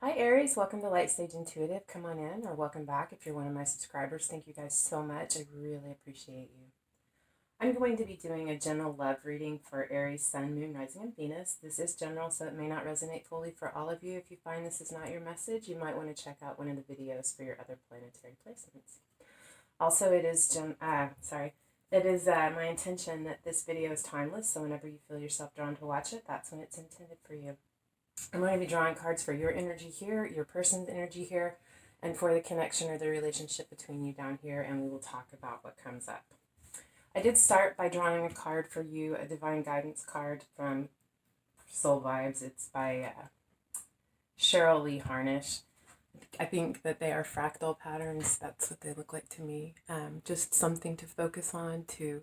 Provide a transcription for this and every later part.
Hi Aries, welcome to Light Stage Intuitive. Come on in, or welcome back if you're one of my subscribers. Thank you guys so much. I really appreciate you. I'm going to be doing a general love reading for Aries, Sun, Moon, Rising, and Venus. This is general, so it may not resonate fully for all of you. If you find this is not your message, you might want to check out one of the videos for your other planetary placements. Also, it is my intention that this video is timeless, so whenever you feel yourself drawn to watch it, that's when it's intended for you. I'm going to be drawing cards for your energy here, your person's energy here, and for the connection or the relationship between you down here, and we will talk about what comes up. I did start by drawing a card for you, a divine guidance card from Soul Vibes. It's by Cheryl Lee Harnish. I think that they are fractal patterns. That's what they look like to me. Just something to focus on, to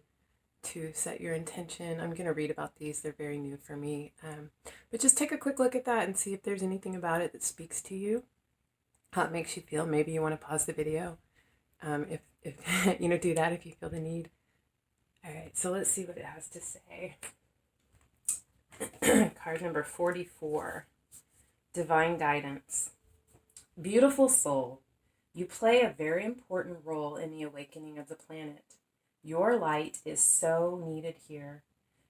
set your intention. I'm going to read about these. They're very new for me. But just take a quick look at that and see if there's anything about it that speaks to you, how it makes you feel. Maybe you want to pause the video. If do that if you feel the need. All right, so let's see what it has to say. Card number 44, Divine Guidance. Beautiful soul, you play a very important role in the awakening of the planet. Your light is so needed here.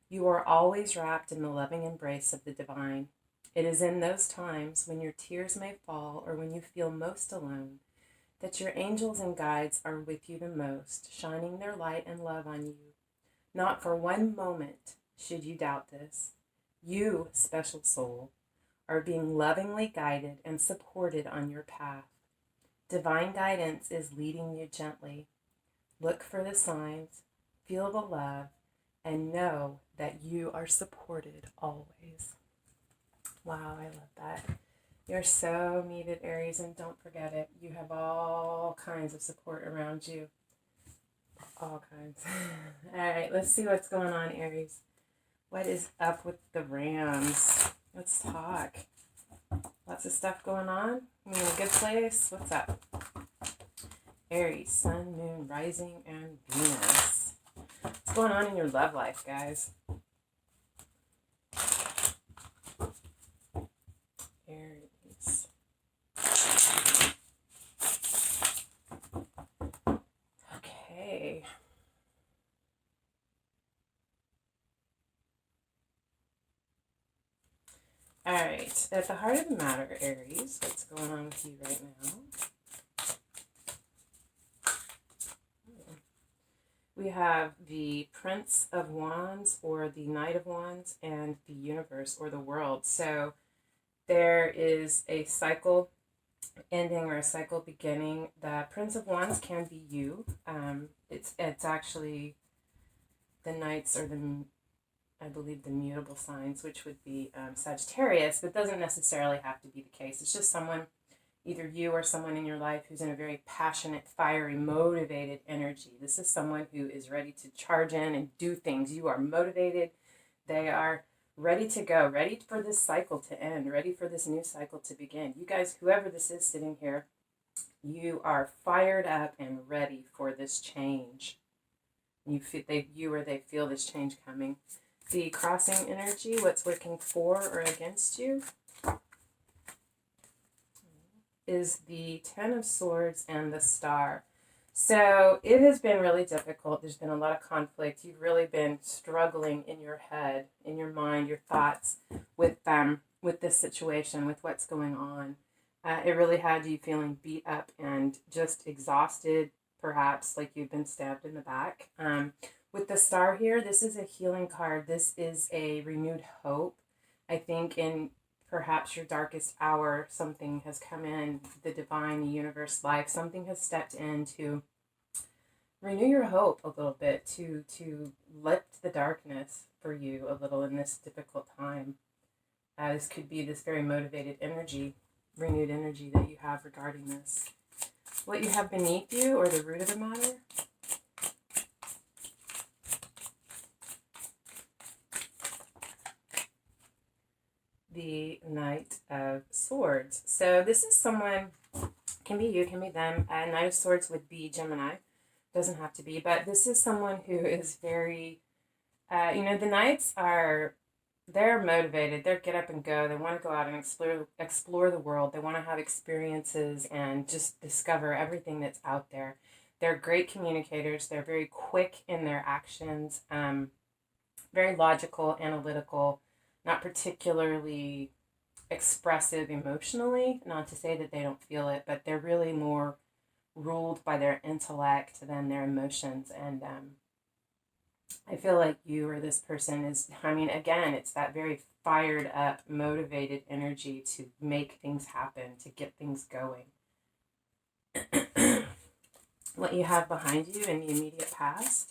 You are always wrapped in the loving embrace of the divine. It is in those times when your tears may fall or when you feel most alone that your angels and guides are with you the most, shining their light and love on you. Not for one moment should you doubt this. You, special soul, are being lovingly guided and supported on your path. Divine guidance is leading you gently. Look for the signs, feel the love, and know that you are supported always. Wow, I love that. You're so needed, Aries, and don't forget it. You have all kinds of support around you. All kinds. All right, let's see what's going on, Aries. What is up with the Rams? Let's talk. Lots of stuff going on. You in a good place? What's up? Aries, Sun, Moon, Rising, and Venus. What's going on in your love life, guys? Aries. Okay. All right. At the heart of the matter, Aries, what's going on with you right now? We have the Prince of Wands or the Knight of Wands and the universe or the world. So there is a cycle ending or a cycle beginning. The Prince of Wands can be you. It's actually the Knights or I believe the mutable signs, which would be Sagittarius, but doesn't necessarily have to be the case. It's just someone, either you or someone in your life who's in a very passionate, fiery, motivated energy. This is someone who is ready to charge in and do things. You are motivated. They are ready to go, ready for this cycle to end, ready for this new cycle to begin. You guys, whoever this is sitting here, you are fired up and ready for this change. They feel this change coming. The crossing energy, what's working for or against you, is the Ten of Swords and the Star. So it has been really difficult. There's been a lot of conflict. You've really been struggling in your head, in your mind, your thoughts with this situation, with what's going on. It really had you feeling beat up and just exhausted, perhaps like you've been stabbed in the back. With the Star here, this is a healing card. This is a renewed hope. I think in perhaps your darkest hour, something has come in, the divine, the universe, life, something has stepped in to renew your hope a little bit, to lift the darkness for you a little in this difficult time. This could be this very motivated energy, renewed energy that you have regarding this. What you have beneath you, or the root of the matter, the Knight of Swords. So this is someone, can be you, can be them. Knight of Swords would be Gemini. Doesn't have to be, but this is someone who is very, the Knights are they're motivated. They're get up and go. They want to go out and explore the world. They want to have experiences and just discover everything that's out there. They're great communicators. They're very quick in their actions, very logical, analytical, not particularly expressive emotionally. Not to say that they don't feel it, but they're really more ruled by their intellect than their emotions. And I feel like you or this person is, I mean, again, it's that very fired up, motivated energy to make things happen, to get things going. What you have behind you in the immediate past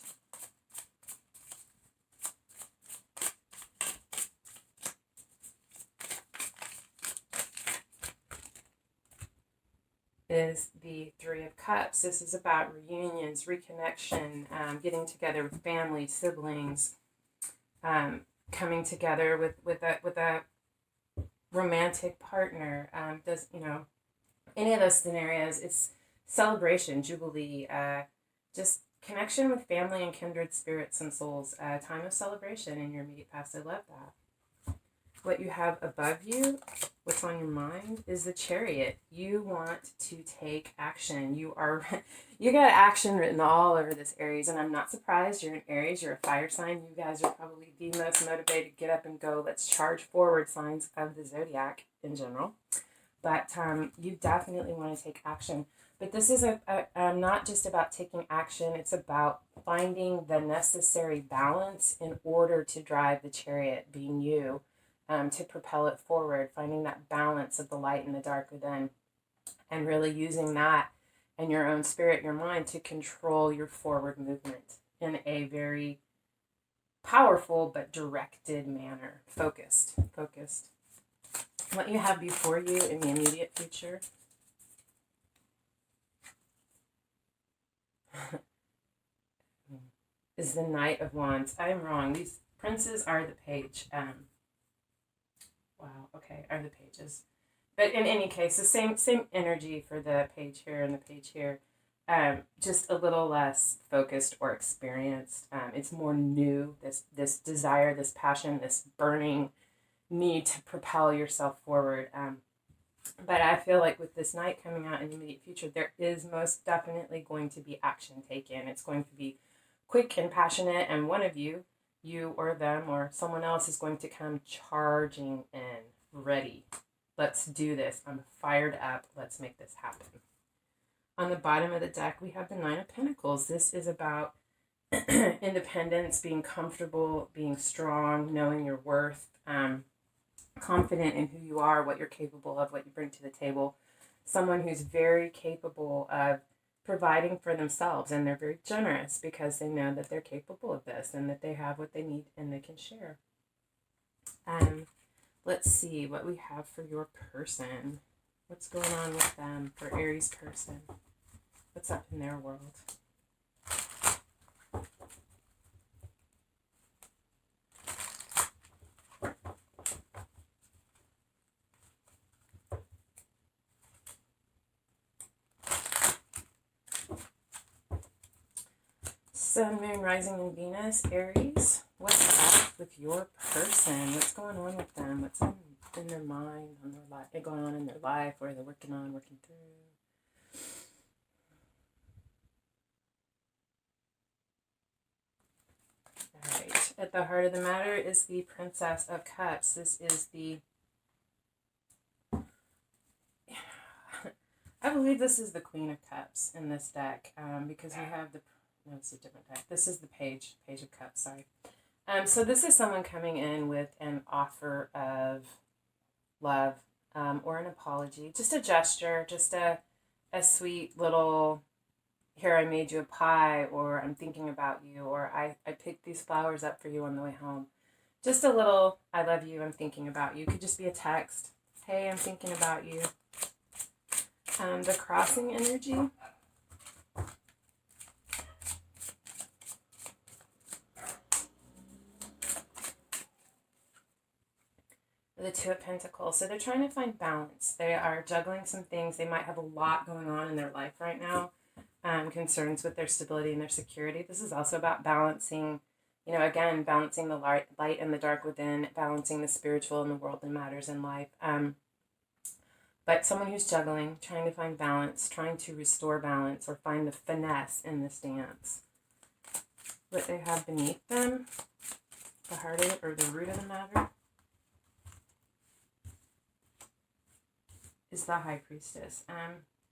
is the Three of Cups. This is about reunions, reconnection, getting together with family, siblings, coming together with a romantic partner. Does any of those scenarios? It's celebration, jubilee, just connection with family and kindred spirits and souls. Time of celebration in your immediate past. I love that. What you have above you, what's on your mind, is the Chariot. You want to take action. You got action written all over this, Aries, and I'm not surprised. You're an Aries. You're a fire sign. You guys are probably the most motivated, get up and go, let's charge forward signs of the zodiac in general. But you definitely want to take action. But this is not just about taking action. It's about finding the necessary balance in order to drive the Chariot, being you. To propel it forward, finding that balance of the light and the dark within, and really using that and your own spirit, your mind, to control your forward movement in a very powerful but directed manner. Focused. What you have before you in the immediate future is the Knight of Wands. I am wrong. These princes are the page. Wow, okay, are the pages. But in any case, the same energy for the page here and the page here. Just a little less focused or experienced. It's more new, this desire, this passion, this burning need to propel yourself forward. But I feel like with this Knight coming out in the immediate future, there is most definitely going to be action taken. It's going to be quick and passionate, and one of you or them or someone else is going to come charging in, ready. Let's do this. I'm fired up. Let's make this happen. On the bottom of the deck, we have the Nine of Pentacles. This is about independence, being comfortable, being strong, knowing your worth, confident in who you are, what you're capable of, what you bring to the table. Someone who's very capable of providing for themselves, and they're very generous because they know that they're capable of this and that they have what they need and they can share. Let's see what we have for your person. What's going on with them, for Aries person? What's up in their world? Sun, Moon, Rising, and Venus, Aries. What's up with your person? What's going on with them? What's in their mind, on their life, going on in their life, where they're working through? All right. At the heart of the matter is the Princess of Cups. This is the... I believe this is the Queen of Cups in this deck, because we have the... No, it's a different deck. This is the Page of Cups, sorry. So this is someone coming in with an offer of love, or an apology. Just a gesture, just a sweet little, here, I made you a pie, or I'm thinking about you, or I picked these flowers up for you on the way home. Just a little, I love you, I'm thinking about you. Could just be a text. Hey, I'm thinking about you. The crossing energy. The Two of Pentacles. So they're trying to find balance. They are juggling some things. They might have a lot going on in their life right now. Concerns with their stability and their security. This is also about balancing, You know, again, balancing the light and the dark within, balancing the spiritual and the worldly matters in life. But someone who's juggling, trying to find balance, trying to restore balance or find the finesse in this dance. What they have beneath them, the heart of it or the root of the matter, is the High Priestess.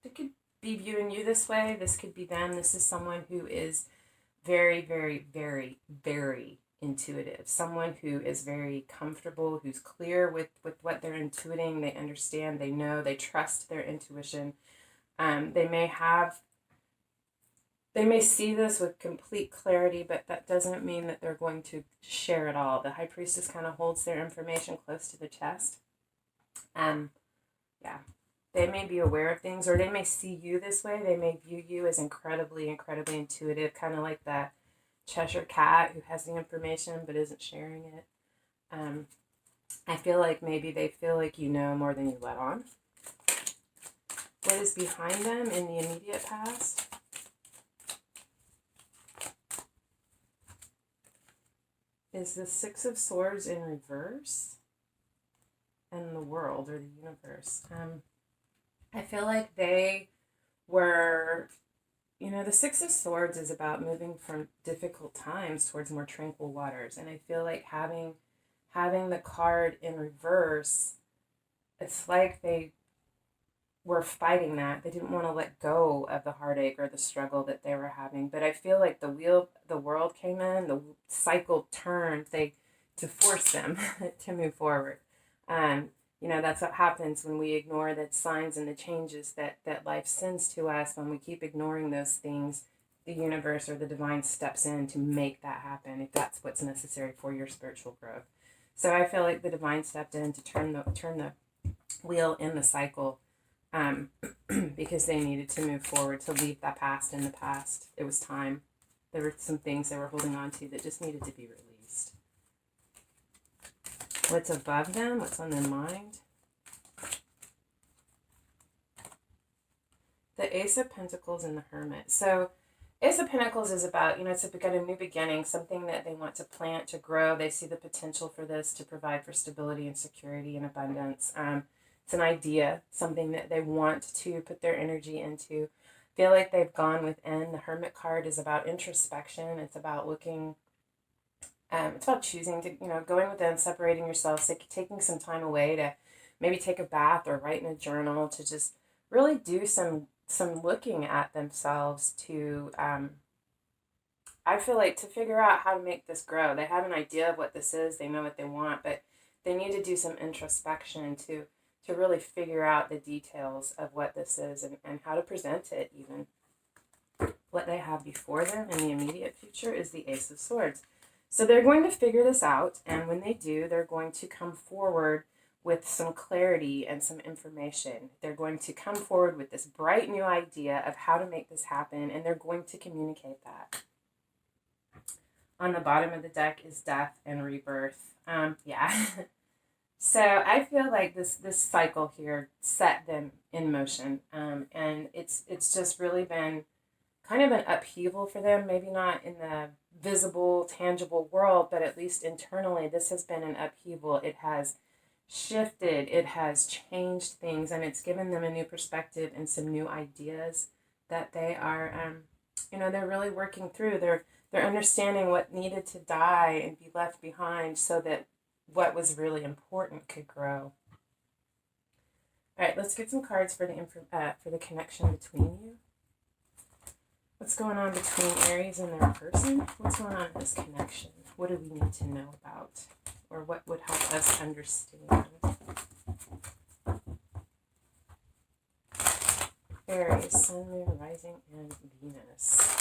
It could be viewing you this way. This could be them. This is someone who is very, very, very, very intuitive. Someone who is very comfortable, who's clear with what they're intuiting. They understand, they know, they trust their intuition. They may see this with complete clarity, but that doesn't mean that they're going to share it all. The High Priestess kind of holds their information close to the chest. Yeah. They may be aware of things, or they may see you this way. They may view you as incredibly, incredibly intuitive, kind of like that Cheshire cat who has the information but isn't sharing it. I feel like maybe they feel like you know more than you let on. What is behind them in the immediate past? Is the Six of Swords in reverse, and the world or the universe. I feel like they were, you know, the Six of Swords is about moving from difficult times towards more tranquil waters. And I feel like having the card in reverse, it's like they were fighting that. They didn't want to let go of the heartache or the struggle that they were having. But I feel like the world came in, the cycle turned, to force them to move forward. You know, that's what happens when we ignore the signs and the changes that life sends to us. When we keep ignoring those things, the universe or the divine steps in to make that happen, if that's what's necessary for your spiritual growth. So I feel like the divine stepped in to turn the wheel in the cycle, because they needed to move forward, to leave that past in the past. It was time. There were some things they were holding on to that just needed to be released. What's above them? What's on their mind? The Ace of Pentacles and the Hermit. So Ace of Pentacles is about, you know, it's got a new beginning, something that they want to plant, to grow. They see the potential for this to provide for stability and security and abundance. It's an idea, something that they want to put their energy into. Feel like they've gone within. The Hermit card is about introspection. It's about looking. It's about choosing to, you know, going within, separating yourself, taking some time away to maybe take a bath or write in a journal, to just really do some looking at themselves to, I feel like, to figure out how to make this grow. They have an idea of what this is. They know what they want, but they need to do some introspection to really figure out the details of what this is and how to present it even. What they have before them in the immediate future is the Ace of Swords. So they're going to figure this out, and when they do, they're going to come forward with some clarity and some information. They're going to come forward with this bright new idea of how to make this happen, and they're going to communicate that. On the bottom of the deck is Death and Rebirth. Yeah. So I feel like this cycle here set them in motion, and it's just really been kind of an upheaval for them. Maybe not in the visible, tangible world, but at least internally, this has been an upheaval. It has shifted, it has changed things, and it's given them a new perspective and some new ideas that they are, you know, they're really working through. They're understanding what needed to die and be left behind so that what was really important could grow. All right, let's get some cards for the connection between you. What's going on between Aries and their person? What's going on in this connection? What do we need to know about? Or what would help us understand? Aries, Sun, Moon, Rising, and Venus.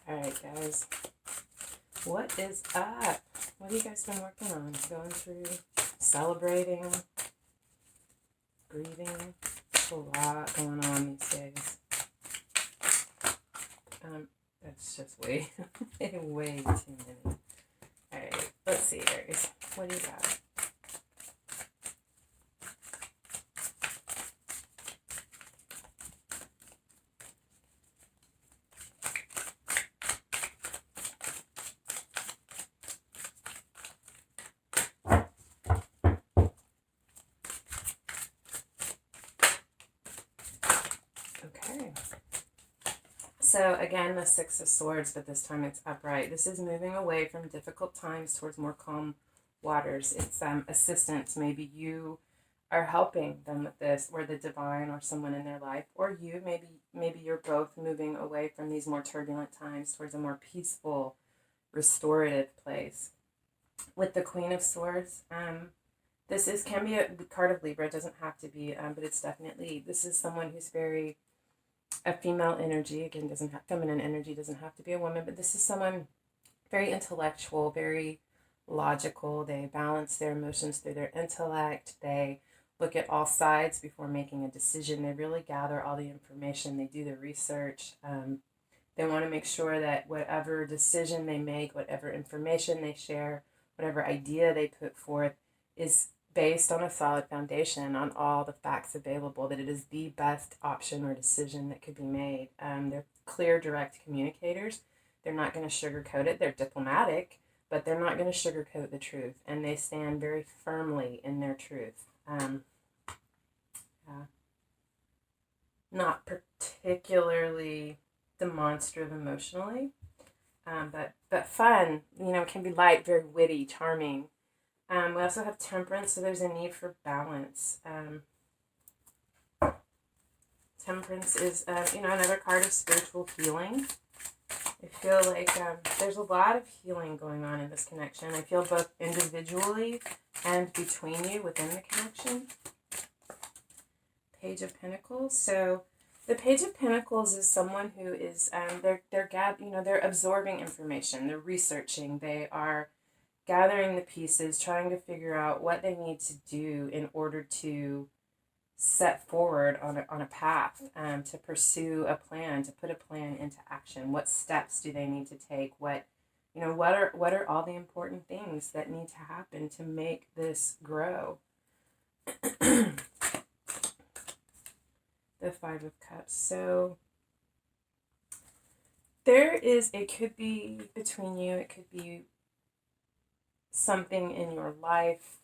Alright, guys. What is up? What have you guys been working on? Going through, celebrating, grieving? There's a lot going on these days. That's just way, way too many. All right, let's see, Aries. What do you got? Okay. So again, the Six of Swords, but this time it's upright. This is moving away from difficult times towards more calm waters. It's assistance. Maybe you are helping them with this, or the divine, or someone in their life, or you. Maybe you're both moving away from these more turbulent times towards a more peaceful, restorative place. With the Queen of Swords, this is can be a card of Libra. It doesn't have to be, but it's definitely, this is someone who's very a female energy. Again, doesn't have feminine energy. Doesn't have to be a woman, but this is someone very intellectual, very logical. They balance their emotions through their intellect. They look at all sides before making a decision. They really gather all the information. They do the research. They want to make sure that whatever decision they make, whatever information they share, whatever idea they put forth is based on a solid foundation, on all the facts available, that it is the best option or decision that could be made. They're clear, direct communicators. They're not going to sugarcoat it. They're diplomatic, but they're not going to sugarcoat the truth. And they stand very firmly in their truth. Yeah. Not particularly demonstrative emotionally, but fun. Can be light, very witty, charming. We also have Temperance, so there's a need for balance. Temperance is, another card of spiritual healing. I feel like there's a lot of healing going on in this connection. I feel both individually and between you within the connection. Page of Pentacles. So the Page of Pentacles is someone who is they're absorbing information, they're researching, they are gathering the pieces, trying to figure out what they need to do in order to set forward on a path, to pursue a plan, to put a plan into action. What steps do they need to take? What are all the important things that need to happen to make this grow? The Five of Cups. So it could be between you, it could be something in your life,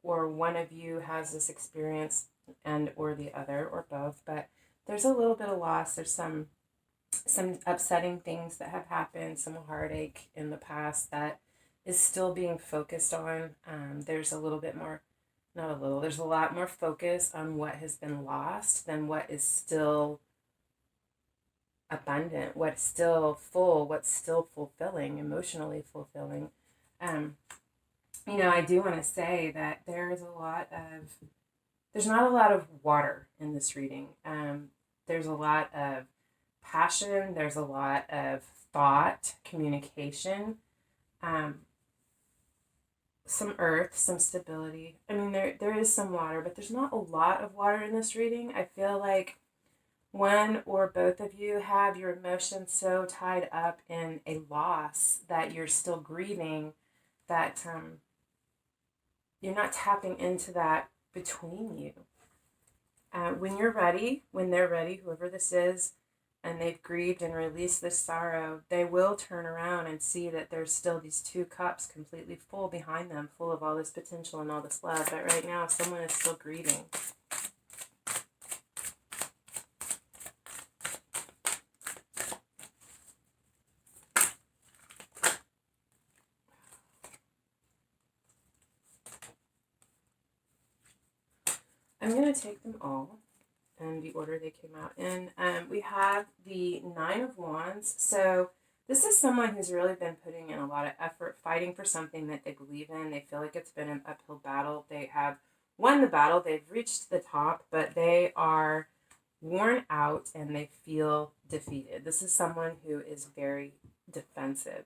or one of you has this experience and or the other, or both, but there's a little bit of loss. There's some upsetting things that have happened, some heartache in the past that is still being focused on. There's a little bit more, not a little, there's a lot more focus on what has been lost than what is still abundant, what's still full, what's still fulfilling, emotionally fulfilling. I do want to say that there's not a lot of water in this reading. There's a lot of passion, there's a lot of thought, communication, some earth, some stability. I mean, there is some water, but there's not a lot of water in this reading. I feel like one or both of you have your emotions so tied up in a loss that you're still grieving, that you're not tapping into that between you. When you're ready, when they're ready, whoever this is, and they've grieved and released this sorrow, they will turn around and see that there's still these two cups completely full behind them, full of all this potential and all this love. But right now, someone is still grieving. I'm going to take them all in the order they came out in. We have the Nine of Wands. So this is someone who's really been putting in a lot of effort, fighting for something that they believe in. They feel like it's been an uphill battle. They have won the battle. They've reached the top, but they are worn out and they feel defeated. This is someone who is very defensive.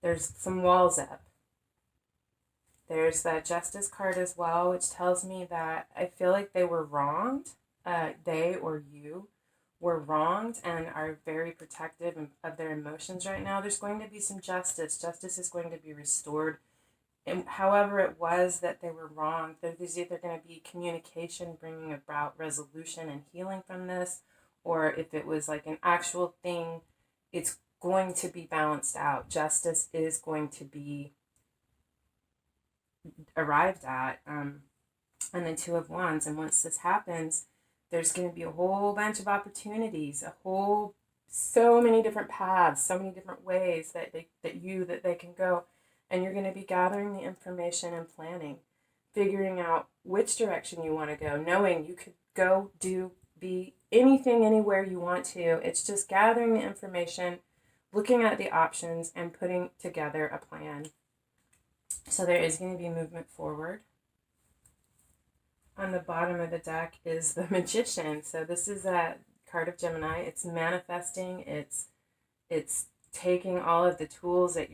There's some walls up. There's that Justice card as well, which tells me that I feel like they were wronged, they or you were wronged and are very protective of their emotions right now, there's going to be some justice. Justice is going to be restored. And however it was that they were wronged, there's either going to be communication bringing about resolution and healing from this, or if it was like an actual thing, it's going to be balanced out. Justice is going to be arrived at. And the Two of Wands. And once this happens, there's going to be a whole bunch of opportunities, so many different paths, so many different ways that they can go. And you're going to be gathering the information and planning, figuring out which direction you want to go, knowing you could go, do, be anything, anywhere you want to. It's just gathering the information, looking at the options, and putting together a plan. So there is going to be movement forward. On the bottom of the deck is the Magician. So this is a card of Gemini. It's manifesting. It's taking all of the tools that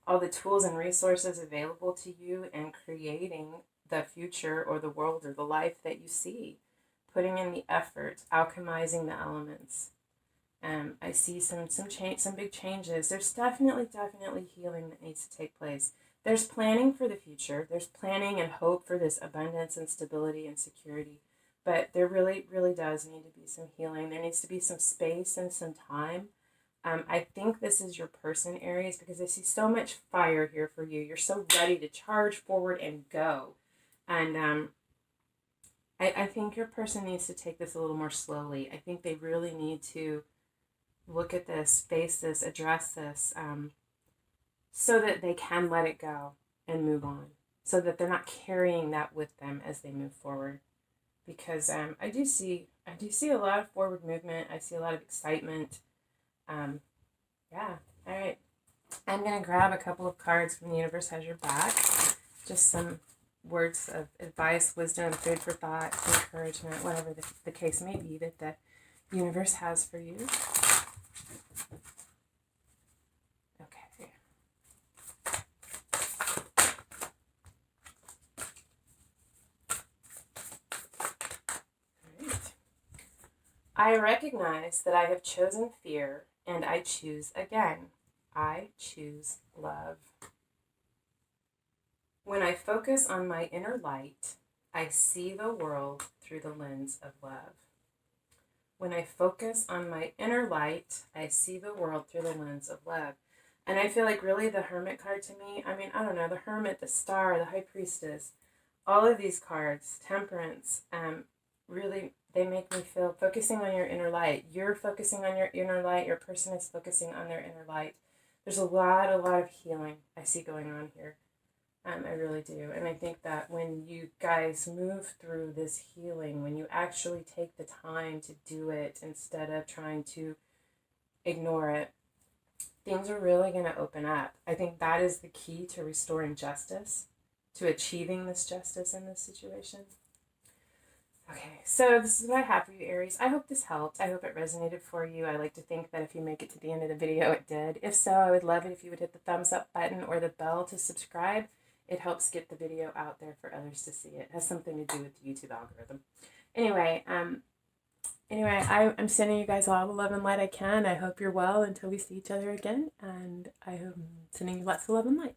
all the tools and resources available to you and creating the future or the world or the life that you see. Putting in the effort, alchemizing the elements. I see some change, some big changes. There's definitely healing that needs to take place. There's planning for the future. There's planning and hope for this abundance and stability and security. But there really, really does need to be some healing. There needs to be some space and some time. I think this is your person, Aries, because I see so much fire here for you. You're so ready to charge forward and go. And I think your person needs to take this a little more slowly. I think they really need to look at this, face this, address this, so that they can let it go and move on, so that they're not carrying that with them as they move forward. Because I do see a lot of forward movement. I see a lot of excitement. Yeah. All right. I'm gonna grab a couple of cards from the universe has your back. Just some words of advice, wisdom, food for thought, encouragement, whatever the case may be that the universe has for you. Okay. All right. I recognize that I have chosen fear and I choose again. I choose love. When I focus on my inner light, I see the world through the lens of love. When I focus on my inner light, I see the world through the lens of love. And I feel like really the Hermit card to me, I mean, I don't know, the Hermit, the Star, the High Priestess, all of these cards, Temperance, really, they make me feel focusing on your inner light. You're focusing on your inner light. Your person is focusing on their inner light. There's a lot of healing I see going on here. I really do. And I think that when you guys move through this healing, when you actually take the time to do it instead of trying to ignore it, things are really going to open up. I think that is the key to restoring justice, to achieving this justice in this situation. Okay, so this is what I have for you, Aries. I hope this helped. I hope it resonated for you. I like to think that if you make it to the end of the video, it did. If so, I would love it if you would hit the thumbs up button or the bell to subscribe. It helps get the video out there for others to see. It has something to do with the YouTube algorithm. Anyway, I'm sending you guys all the love and light I can. I hope you're well until we see each other again. And I'm sending you lots of love and light.